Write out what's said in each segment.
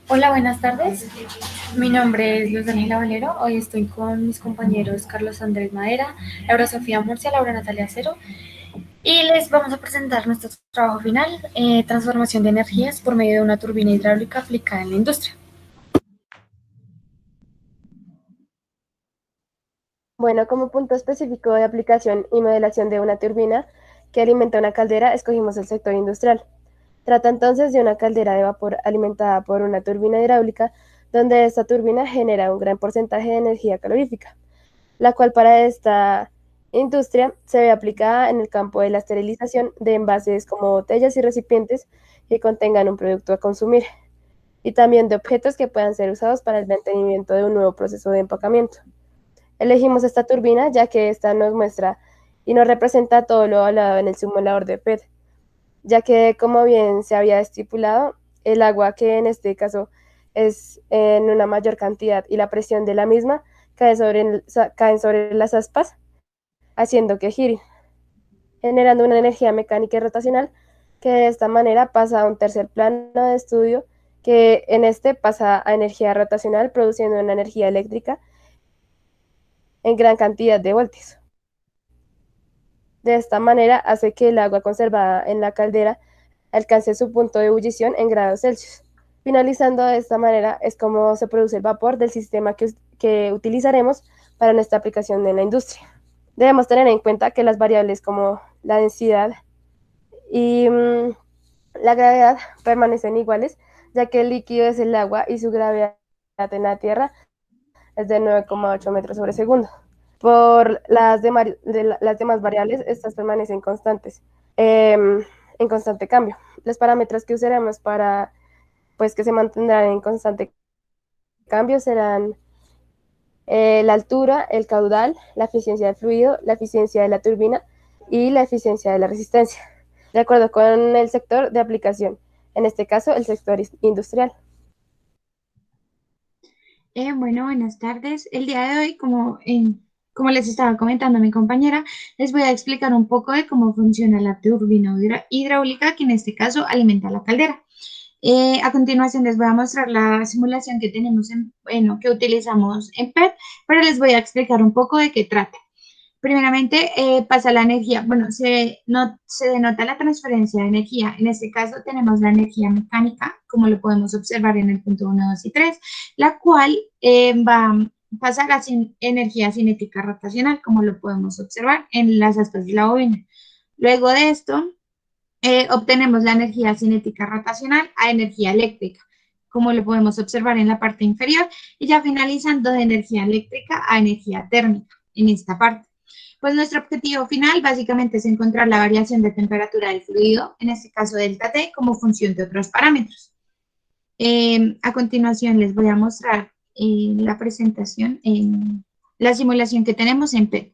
Hola, buenas tardes. Mi nombre es Luz Daniela Valero. Hoy estoy con mis compañeros Carlos Andrés Madera, Laura Sofía Murcia, Laura Natalia Cero, y les vamos a presentar nuestro trabajo final, transformación de energías por medio de una turbina hidráulica aplicada en la industria. Bueno, como punto específico de aplicación y modelación de una turbina que alimenta una caldera, escogimos el sector industrial. Trata entonces de una caldera de vapor alimentada por una turbina hidráulica, donde esta turbina genera un gran porcentaje de energía calorífica, la cual para esta industria se ve aplicada en el campo de la esterilización de envases como botellas y recipientes que contengan un producto a consumir, y también de objetos que puedan ser usados para el mantenimiento de un nuevo proceso de empacamiento. Elegimos esta turbina ya que esta nos muestra y nos representa todo lo hablado en el simulador de PET, ya que como bien se había estipulado, el agua que en este caso es en una mayor cantidad y la presión de la misma caen sobre las aspas, haciendo que gire, generando una energía mecánica y rotacional que de esta manera pasa a un tercer plano de estudio, que en este pasa a energía rotacional produciendo una energía eléctrica en gran cantidad de voltios. De esta manera hace que el agua conservada en la caldera alcance su punto de ebullición en grados Celsius. Finalizando de esta manera es como se produce el vapor del sistema que utilizaremos para nuestra aplicación en la industria. Debemos tener en cuenta que las variables como la densidad y la gravedad permanecen iguales, ya que el líquido es el agua y su gravedad en la Tierra es de 9,8 metros sobre segundo. Por las demás variables, estas permanecen constantes, en constante cambio. Los parámetros que usaremos para pues, que se mantendrán en constante cambio serán la altura, el caudal, la eficiencia del fluido, la eficiencia de la turbina y la eficiencia de la resistencia, de acuerdo con el sector de aplicación, en este caso el sector industrial. Bueno, buenas tardes. El día de hoy, como les estaba comentando mi compañera, les voy a explicar un poco de cómo funciona la turbina hidráulica, que en este caso alimenta la caldera. A continuación les voy a mostrar la simulación que tenemos bueno, que utilizamos en PET, pero les voy a explicar un poco de qué trata. Primeramente, pasa la energía. Bueno, se denota la transferencia de energía. En este caso tenemos la energía mecánica, como lo podemos observar en el punto 1, 2 y 3, la cual pasa a la energía cinética rotacional, como lo podemos observar en las aspas de la bobina. Luego de esto, obtenemos la energía cinética rotacional a energía eléctrica, como lo podemos observar en la parte inferior, y ya finalizando de energía eléctrica a energía térmica en esta parte. Pues nuestro objetivo final básicamente es encontrar la variación de temperatura del fluido, en este caso delta T, como función de otros parámetros. A continuación les voy a mostrar la presentación, la simulación que tenemos en PET.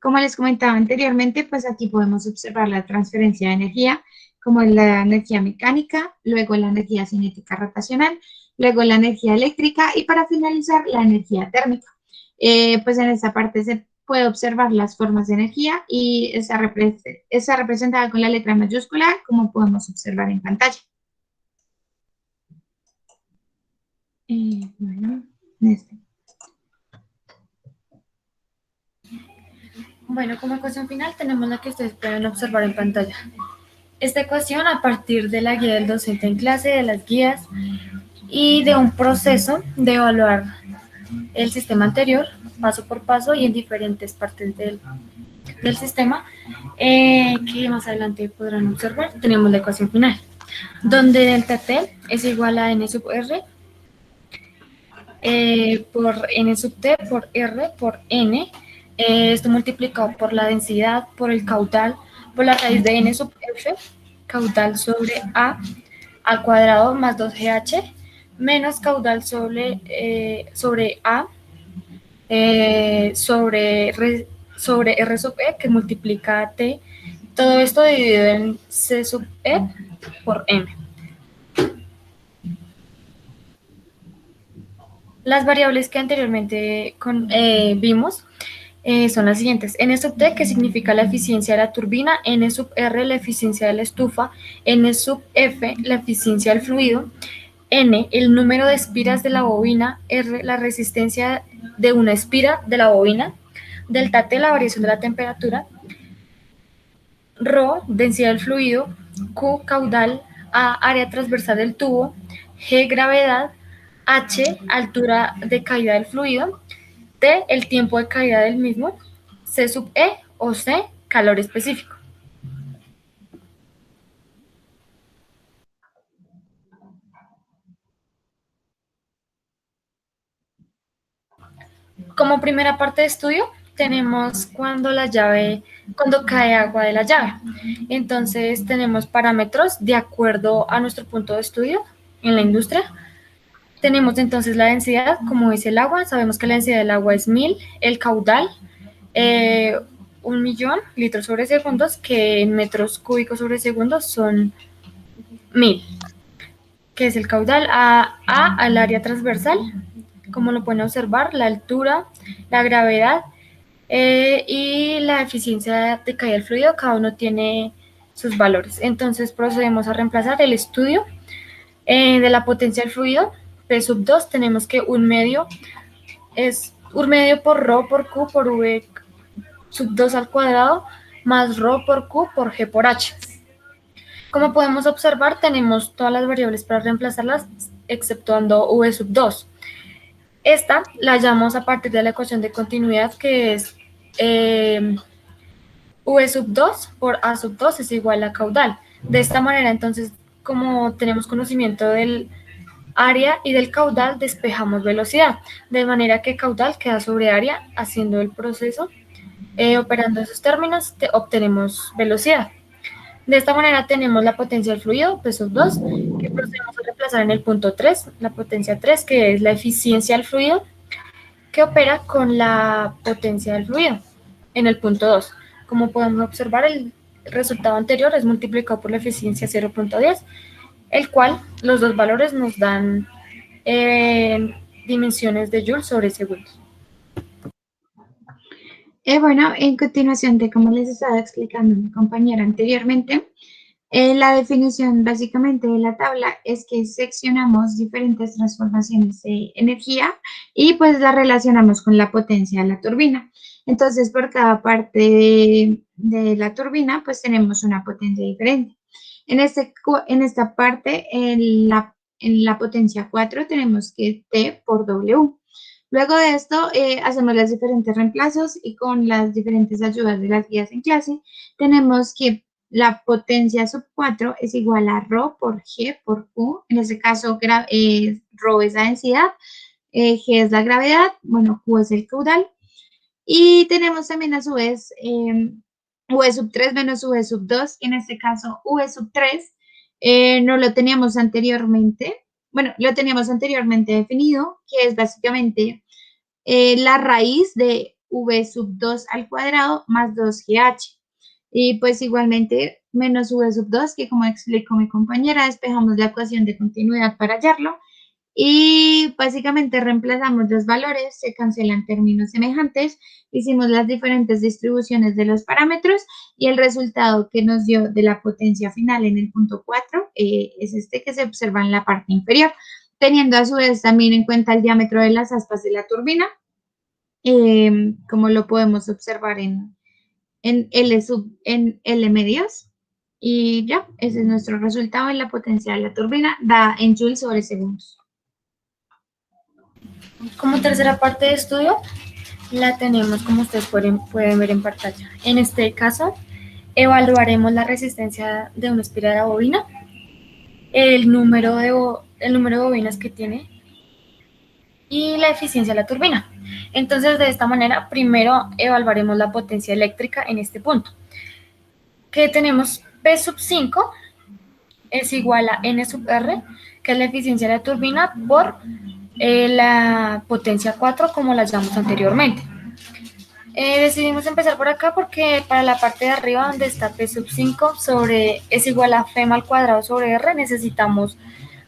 Como les comentaba anteriormente, pues aquí podemos observar la transferencia de energía, como la energía mecánica, luego la energía cinética rotacional, luego la energía eléctrica y para finalizar la energía térmica. Pues en esta parte se puede observar las formas de energía y está representada con la letra mayúscula, como podemos observar en pantalla. Bueno, este. Bueno, como ecuación final tenemos la que ustedes pueden observar en pantalla. Esta ecuación a partir de la guía del docente en clase, de las guías y de un proceso de evaluar el sistema anterior, paso por paso y en diferentes partes del sistema, que más adelante podrán observar. Tenemos la ecuación final, donde delta T es igual a N sub R por N sub T por R por N, esto multiplicado por la densidad, por el caudal, por la raíz de N sub F, caudal sobre A al cuadrado más 2GH, menos caudal sobre A sobre R sub E, que multiplica T, todo esto dividido en C sub E por M. Las variables que anteriormente vimos son las siguientes: N sub T, que significa la eficiencia de la turbina; N sub R, la eficiencia de la estufa; N sub F, la eficiencia del fluido; N, el número de espiras de la bobina. R, la resistencia de una espira de la bobina. Delta T, la variación de la temperatura. Rho, densidad del fluido. Q, caudal. A, área transversal del tubo. G, gravedad. H, altura de caída del fluido. T, el tiempo de caída del mismo. C sub E o C, calor específico. Como primera parte de estudio, tenemos cuando cae agua de la llave. Entonces tenemos parámetros de acuerdo a nuestro punto de estudio en la industria. Tenemos entonces la densidad, como es el agua, sabemos que la densidad del agua es 1000, el caudal, 1.000.000 litros sobre segundos, que en metros cúbicos sobre segundos son 1000, que es el caudal, al área transversal, como lo pueden observar, la altura, la gravedad y la eficiencia de caída del fluido, cada uno tiene sus valores. Entonces procedemos a reemplazar el estudio de la potencia del fluido. P sub 2 tenemos que 1/2 es 1/2 por ρ por Q por V sub 2 al cuadrado más ρ por Q por G por H. Como podemos observar, tenemos todas las variables para reemplazarlas, exceptuando V sub 2. Esta la hallamos a partir de la ecuación de continuidad, que es V sub 2 por A sub 2 es igual a caudal. De esta manera, entonces, como tenemos conocimiento del área y del caudal, despejamos velocidad, de manera que caudal queda sobre área. Haciendo el proceso, operando esos términos, obtenemos velocidad. De esta manera tenemos la potencia del fluido, P sub 2, que procedemos a reemplazar en el punto 3, la potencia 3, que es la eficiencia del fluido, que opera con la potencia del fluido, en el punto 2. Como podemos observar, el resultado anterior es multiplicado por la eficiencia 0.10, el cual los dos valores nos dan dimensiones de joules sobre segundos. Bueno, en continuación de como les estaba explicando mi compañera anteriormente, la definición básicamente de la tabla es que seccionamos diferentes transformaciones de energía y pues la relacionamos con la potencia de la turbina. Entonces, por cada parte de la turbina, pues tenemos una potencia diferente. En esta parte, en la potencia 4, tenemos que T por W. Luego de esto, hacemos los diferentes reemplazos y con las diferentes ayudas de las guías en clase, tenemos que la potencia sub 4 es igual a ρ por G por Q. En este caso, ρ es la densidad, G es la gravedad, bueno, Q es el caudal. Y tenemos también a su vez V sub 3 menos V sub 2, que en este caso V sub 3 no lo teníamos anteriormente. Bueno, lo teníamos anteriormente definido, que es básicamente la raíz de V sub 2 al cuadrado más 2GH. Y pues igualmente menos V sub 2, que como explicó mi compañera, despejamos la ecuación de continuidad para hallarlo. Y básicamente reemplazamos los valores, se cancelan términos semejantes, hicimos las diferentes distribuciones de los parámetros y el resultado que nos dio de la potencia final en el punto 4 es este que se observa en la parte inferior, teniendo a su vez también en cuenta el diámetro de las aspas de la turbina, como lo podemos observar en L medios. Y ya, ese es nuestro resultado en la potencia de la turbina, da en joules sobre segundos. Como tercera parte de estudio, la tenemos como ustedes pueden ver en pantalla. En este caso, evaluaremos la resistencia de una espira de bobina, el número de bobinas que tiene y la eficiencia de la turbina. Entonces, de esta manera, primero evaluaremos la potencia eléctrica en este punto, que tenemos P sub 5 es igual a N sub R, que es la eficiencia de la turbina, por la potencia 4, como la llamamos anteriormente. Decidimos empezar por acá porque para la parte de arriba, donde está P sub 5 es igual a Fm al cuadrado sobre R, necesitamos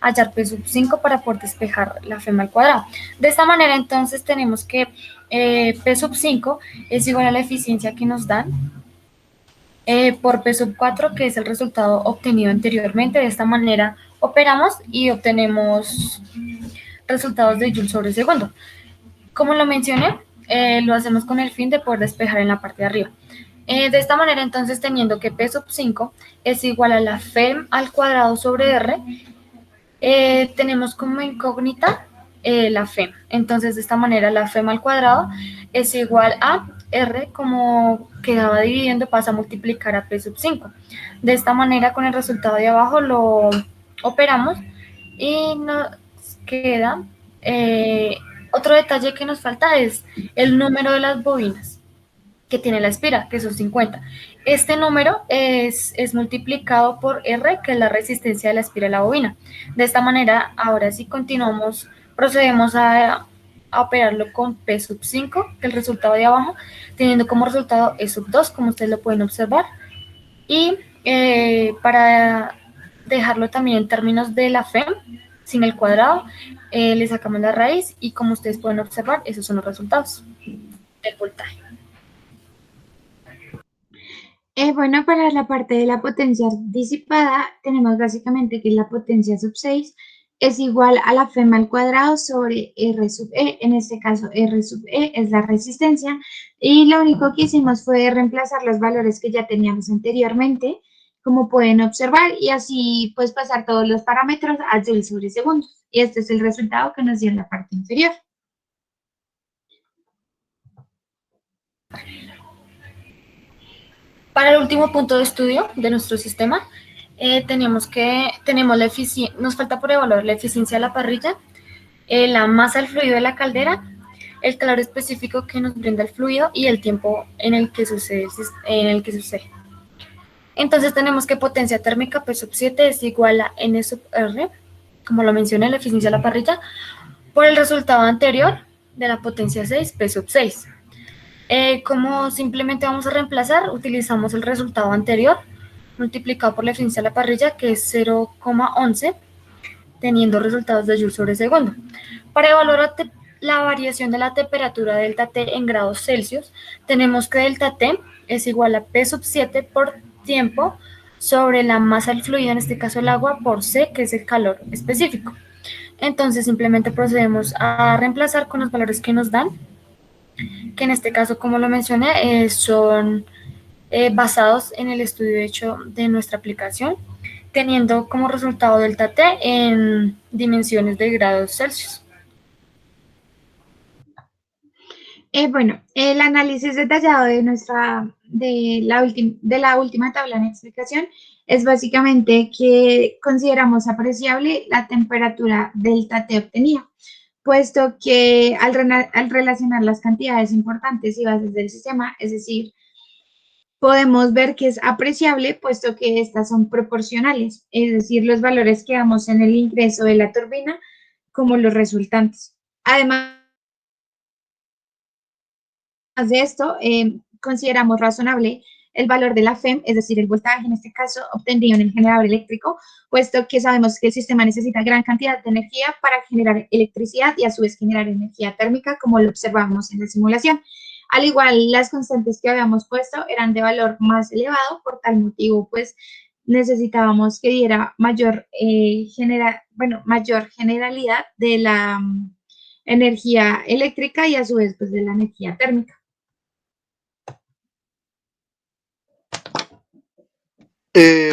hallar P sub 5 para poder despejar la Fm al cuadrado. De esta manera, entonces, tenemos que P sub 5 es igual a la eficiencia que nos dan, por P sub 4, que es el resultado obtenido anteriormente. De esta manera operamos y obtenemos resultados de Joule sobre segundo. Como lo mencioné, lo hacemos con el fin de poder despejar en la parte de arriba. De esta manera, entonces, teniendo que P sub 5 es igual a la FEM al cuadrado sobre R, tenemos como incógnita la FEM. Entonces, de esta manera, la FEM al cuadrado es igual a R, como quedaba dividiendo, pasa a multiplicar a P sub 5. De esta manera, con el resultado de abajo lo operamos y nos queda otro detalle que nos falta es el número de las bobinas que tiene la espira, que son 50. Este número es multiplicado por R, que es la resistencia de la espira de la bobina. De esta manera, ahora sí continuamos, procedemos a operarlo con P sub 5, que es el resultado de abajo, teniendo como resultado E sub 2, como ustedes lo pueden observar. Y para dejarlo también en términos de la FEM, sin el cuadrado, le sacamos la raíz y como ustedes pueden observar, esos son los resultados del voltaje. Bueno, para la parte de la potencia disipada, tenemos básicamente que la potencia sub 6 es igual a la FEM al cuadrado sobre R sub E. En este caso, R sub E es la resistencia. Y lo único que hicimos fue reemplazar los valores que ya teníamos anteriormente, como pueden observar, y así pues pasar todos los parámetros a Joule sobre segundo. Y este es el resultado que nos dio en la parte inferior. Para el último punto de estudio de nuestro sistema, tenemos nos falta por evaluar la eficiencia de la parrilla, la masa del fluido de la caldera, el calor específico que nos brinda el fluido y el tiempo en el que sucede. Entonces tenemos que potencia térmica P sub 7 es igual a N sub R, como lo mencioné, la eficiencia de la parrilla, por el resultado anterior de la potencia 6, P sub 6. Como simplemente vamos a reemplazar, utilizamos el resultado anterior multiplicado por la eficiencia de la parrilla, que es 0,11, teniendo resultados de Joule sobre segundo. Para evaluar la variación de la temperatura delta T en grados Celsius, tenemos que delta T es igual a P sub 7 por tiempo sobre la masa del fluido, en este caso el agua, por C, que es el calor específico. Entonces simplemente procedemos a reemplazar con los valores que nos dan, que en este caso, como lo mencioné, son basados en el estudio hecho de nuestra aplicación, teniendo como resultado delta T en dimensiones de grados Celsius. Bueno, el análisis detallado de la última tabla en explicación es básicamente que consideramos apreciable la temperatura delta T obtenida, puesto que al relacionar las cantidades importantes y bases del sistema, es decir, podemos ver que es apreciable, puesto que estas son proporcionales, es decir, los valores que damos en el ingreso de la turbina como los resultantes. Además de esto, consideramos razonable el valor de la FEM, es decir, el voltaje en este caso obtenido en el generador eléctrico, puesto que sabemos que el sistema necesita gran cantidad de energía para generar electricidad y a su vez generar energía térmica, como lo observamos en la simulación. Al igual, las constantes que habíamos puesto eran de valor más elevado, por tal motivo, pues necesitábamos que diera mayor generalidad de la energía eléctrica y a su vez pues de la energía térmica.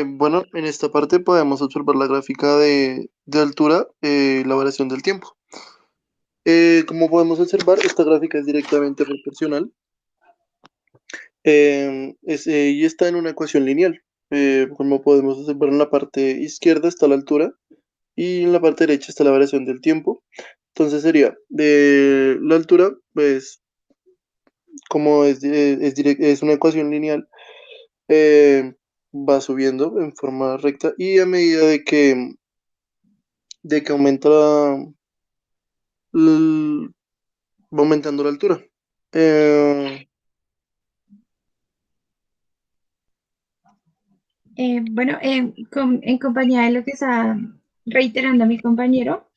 Bueno, en esta parte podemos observar la gráfica de altura, la variación del tiempo. Como podemos observar, esta gráfica es directamente proporcional y está en una ecuación lineal. Como podemos observar, en la parte izquierda está la altura y en la parte derecha está la variación del tiempo. Entonces sería de la altura, pues como es una ecuación lineal, va subiendo en forma recta y a medida de que va aumentando la altura. Bueno, en compañía de lo que está reiterando mi compañero,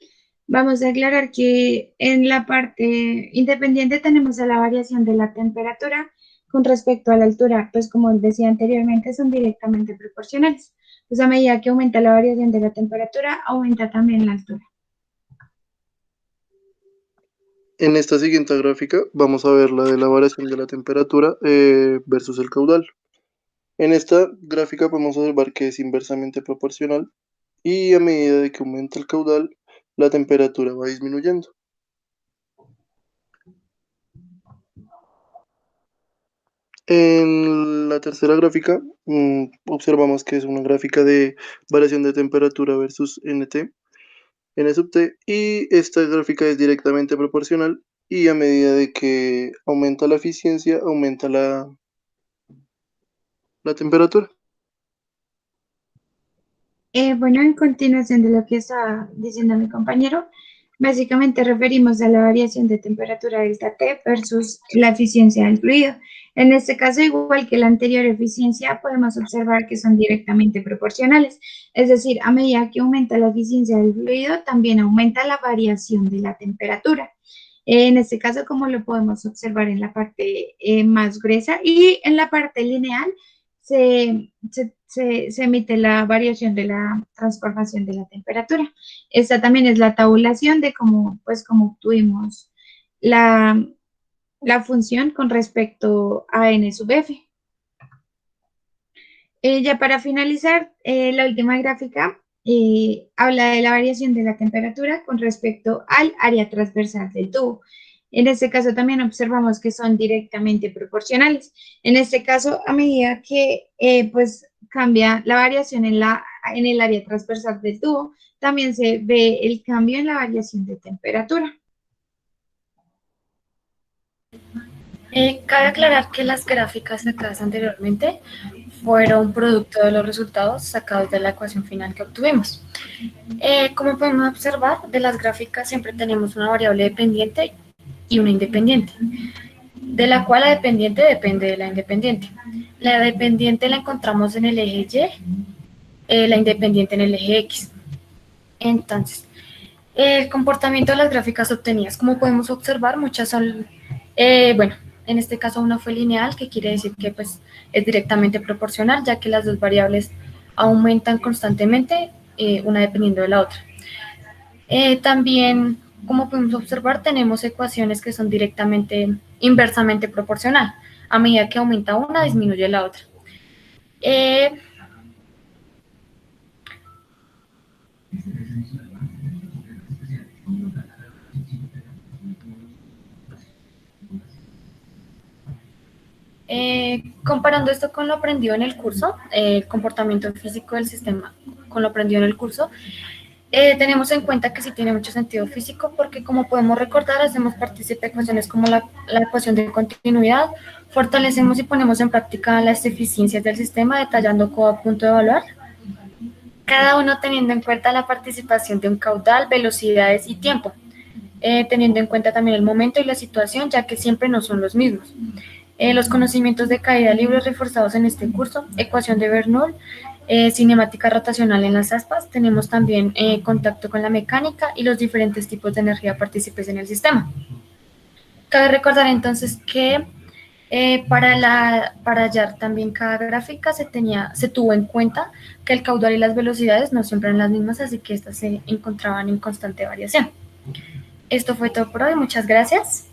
vamos a aclarar que en la parte independiente tenemos a la variación de la temperatura con respecto a la altura, pues como decía anteriormente, son directamente proporcionales. Pues a medida que aumenta la variación de la temperatura, aumenta también la altura. En esta siguiente gráfica vamos a ver la de la variación de la temperatura versus el caudal. En esta gráfica podemos observar que es inversamente proporcional y a medida de que aumenta el caudal, la temperatura va disminuyendo. En la tercera gráfica observamos que es una gráfica de variación de temperatura versus N sub t, y esta gráfica es directamente proporcional y a medida de que aumenta la eficiencia, aumenta la temperatura. Bueno, en continuación de lo que estaba diciendo mi compañero, básicamente referimos a la variación de temperatura delta T versus la eficiencia del fluido. En este caso, igual que la anterior eficiencia, podemos observar que son directamente proporcionales. Es decir, a medida que aumenta la eficiencia del fluido, también aumenta la variación de la temperatura. En este caso, como lo podemos observar en la parte más gruesa y en la parte lineal, se emite la variación de la transformación de la temperatura. Esta también es la tabulación de cómo, pues, cómo obtuvimos la función con respecto a n sub f. Ya para finalizar, la última gráfica habla de la variación de la temperatura con respecto al área transversal del tubo. En este caso también observamos que son directamente proporcionales. En este caso, a medida que pues cambia la variación en el área transversal del tubo, también se ve el cambio en la variación de temperatura. Cabe aclarar que las gráficas sacadas anteriormente fueron producto de los resultados sacados de la ecuación final que obtuvimos. Como podemos observar, de las gráficas siempre tenemos una variable dependiente y una independiente, de la cual la dependiente depende de la independiente. La dependiente la encontramos en el eje Y, la independiente en el eje X. Entonces, el comportamiento de las gráficas obtenidas, como podemos observar, muchas son, bueno, en este caso una fue lineal, que quiere decir que pues, es directamente proporcional, ya que las dos variables aumentan constantemente, una dependiendo de la otra. También, como podemos observar, tenemos ecuaciones que son directamente, inversamente proporcional. A medida que aumenta una, disminuye la otra. Comparando esto con lo aprendido en el curso, el comportamiento físico del sistema con lo aprendido en el curso, tenemos en cuenta que sí tiene mucho sentido físico porque, como podemos recordar, hacemos partícipe ecuaciones como la ecuación de continuidad, fortalecemos y ponemos en práctica las eficiencias del sistema detallando cada punto de evaluar, cada uno teniendo en cuenta la participación de un caudal, velocidades y tiempo, teniendo en cuenta también el momento y la situación, ya que siempre no son los mismos. Los conocimientos de caída libre reforzados en este curso, ecuación de Bernoulli, cinemática rotacional en las aspas, tenemos también contacto con la mecánica y los diferentes tipos de energía partícipes en el sistema. Cabe recordar entonces que para hallar también cada gráfica se tuvo en cuenta que el caudal y las velocidades no siempre eran las mismas, así que estas se encontraban en constante variación. Esto fue todo por hoy, muchas gracias.